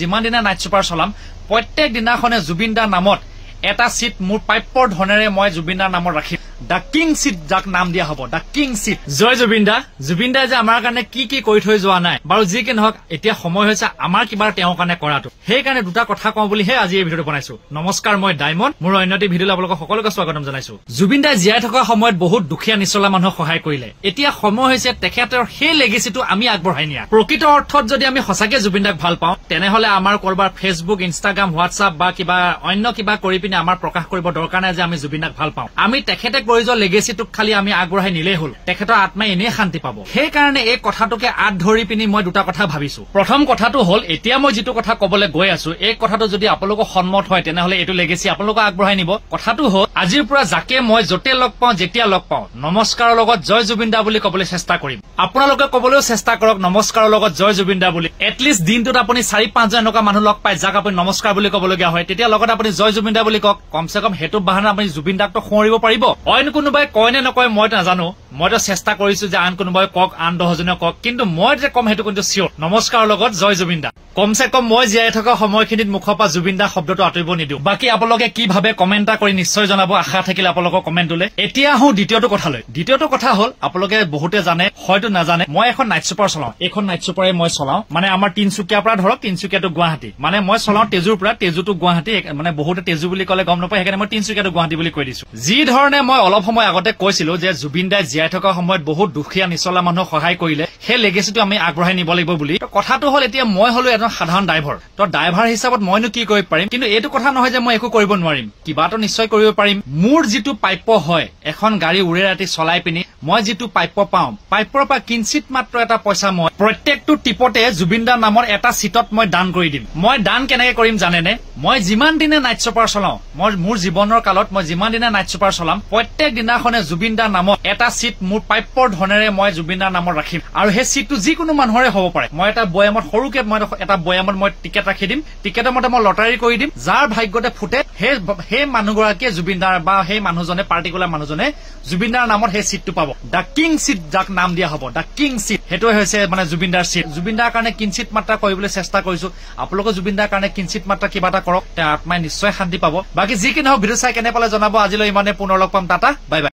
যিমান দিনা night super চলাম প্ৰত্যেক দিনাখনে জুবিন দাৰ নামত এটা সিট মোৰ পাইপৰ ধনেৰে মই জুবিন দাৰ নামত ৰাখিম দা কিং সিট যাক নাম দিয়া হ'ব দা কিং সিট জয় জুবিন দা যে আমাৰ কাৰণে কি কৰি থৈ যোৱা নাই বাৰু যি কি নহওক এতিয়া সময় হৈছে আমাৰ কিবা তেওঁৰ কাৰণে কৰাটো সেইকাৰণে দুটা কথা কওঁ বুলিহে আজি এই ভিডিঅ'টো বনাইছো নমস্কাৰ মই ডায়মণ্ড মোৰ অন্যটি ভিডিঅ'লৈ আপোনালোকক সকলোকে স্বাগতম জনাইছো জুবিন দাই জীয়াই থকা সময়ত বহুত দুখীয়া নিচলা মানুহক সহায় কৰিলে এতিয়া সময় হৈছে তেখেতৰ সেই লেগেচিটো আমি আগবঢ়াই নিয়া প্ৰকৃত অৰ্থত যদি আমি সঁচাকে জুবিন দাক ভাল পাওঁ তেনেহলে আমাৰ কৰবাৰ ফেচবুক ইনষ্টাগ্ৰাম হোৱাটছআপ বা কিবা অন্য কিবা কৰি পিনে আমাৰ প্ৰকাশ কৰিব দৰকাৰ নাই যে আমি জুবিন দাক ভাল পাওঁ আমি তেখেতে কৰি যোৱা লেগেচিটোক খালি আমি আগবঢ়াই নিলেই হ'ল তেখেতৰ আত্মাই এনেই শান্তি পাব সেইকাৰণে এই কথাটোকে আঁত ধৰি পিনি মই দুটা কথা ভাবিছো প্ৰথম কথাটো হ'ল এতিয়া মই যিটো কথা কবলৈ গৈ আছো এই কথাটো যদি আপোনালোকৰ সন্মত হয় তেনেহলে এইটো লেগেচি আপোনালোকক আগবঢ়াই নিব কথাটো হ'ল আজিৰ পৰা যাকে মই য'তে লগ পাওঁ যেতিয়া লগ পাওঁ নমস্কাৰৰ লগত জয় জুবিন দা বুলি কবলৈ চেষ্টা কৰিম আপোনালোকে কবলৈও চেষ্টা কৰক নমস্কাৰৰ লগত জয় জুবিন দা বুলি এটলিষ্ট দিনটোত আপুনি 4-5 জন এনেকুৱা মানুহ লগ পাই যাক আপুনি নমস্কাৰ বুলি কবলগীয়া হয় তেতিয়া লগত আপুনি জয় জুবিন দা বুলি কওক কমসে কম হেতু বাহানা আপুনি জুবিন দাক তো খৰিব পাৰিব অইন কোনোবাই কয় নে নকয় মই নাজানো মইতো চেষ্টা কৰিছো যে আন কোনোবাই কক আন 10 জনে কক কিন্তু মই যে কম হেতু কিন্তু চিয়ৰ নমস্কাৰৰ লগত জয় জুবিন দা কমসে কম মই জীয়াই থকা সময়খিনিত মুখৰ পৰা জুবিন দা শব্দটো আঁতৰিব নিদিও বাকি আপোনালোকে কি ভাবে কমেন্ট কৰি নিশ্চয় জনাব আশা থাকিলে আপোনালোকৰ কমেন্টলৈ এতিয়া আহো দ্বিতীয়টো কথালৈ দ্বিতীয়টো কথা হ'ল আপোনালোকে বহুতে জানে হয়তো নাজানে মই এখন নাইট ছুপাৰ চলাও এখন নাইট ছুপাৰে মই চলাও মানে আমাৰ তিনচুকীয়াৰ পৰা ধৰক তিনচুকীয়া টু গুৱাহাটী মানে মই চলাও তেজুৰ পৰা তেজু টু গুৱাহাটী মানে বহুতে তেজু বুলি ক'লে গম নাপায় সেইকাৰণে মই তিনচুকীয়া টু গুৱাহাটী বুলি কৈ দিছো যি ধৰণে মই অলপ সময় আগতে কৈছিলো যে জুবিন দাই জীয়াই থকা সময়ত বহুত দুখীয়া নিচলা মানুহক সহায় কৰিলে সেই লেগেচিটো আমি আগবঢ়াই নিব লাগিব বুলি কথাটো হ'ল এতিয়া মই হলো এজন সাধাৰণ ড্ৰাইভাৰ তো ড্ৰাইভাৰ হিচাপত মইনো কি কৰিব পাৰিম কিন্তু এইটো কথা নহয় যে মই একো কৰিব নোৱাৰিম কিবাটো নিশ্চয় কৰিব পাৰিম মোৰ যিটো পাইপ হয় এখন গাড়ী উৰে ৰাতি চলাই পিনি মই যিটো পাইপ পাওঁ পাইপৰ পৰা কিঞ্চিত মাত্ৰ এটা পইচা মই প্ৰত্যেকটো টিপতে জুবিন দাৰ নামৰ এটা সিটত মই দান কৰি দিম মই দান কেনেকৈ কৰিম জানেনে মই যিমান দিনে নাইট ছুপাৰ চলাও মই মোৰ জীৱনৰ কালত মই যিমান দিনে নাইট ছুপাৰ চলাম প্ৰত্যেক দিনাখনে জুবিন দাৰ নামত এটা সিট মোৰ পাইপৰ ধনেৰে মই জুবিন দাৰ নামত ৰাখিম আৰু সেই সিটটো যিকোনো মানুহৰে হ'ব পাৰে মই এটা বয়ামত সৰুকে মই এটা বয়ামত মই টিকেট ৰাখি দিম টিকেটৰ মতে মই লটাৰী কৰি দিম যাৰ ভাগ্যতে ফুটে সেই মানুহগৰাকীয়ে জুবিন দাৰ বা সেই মানুহজনে পাৰ্টিকুলাৰ মানুহজনে জুবিন দাৰ নামত সেই সিটটো পাব দা কিং সিট যাক নাম দিয়া হ'ব দা কিং সিট সেইটোৱে হৈছে মানে জুবিন দাৰ সিট জুবিন দাৰ কাৰণে কিঞ্চিত মাত্ৰা কৰিবলৈ চেষ্টা কৰিছো আপোনালোকে জুবিন দাৰ কাৰণে কিঞ্চিত মাত্ৰা কিবা এটা কৰক তেওঁ আত্মাই নিশ্চয় শান্তি পাব বাকি যি কি নহওক ভিডিঅ' চাই কেনে পালে জনাব আজিলৈ ইমানে পুনৰ লগ পাম টাটা বাই বাই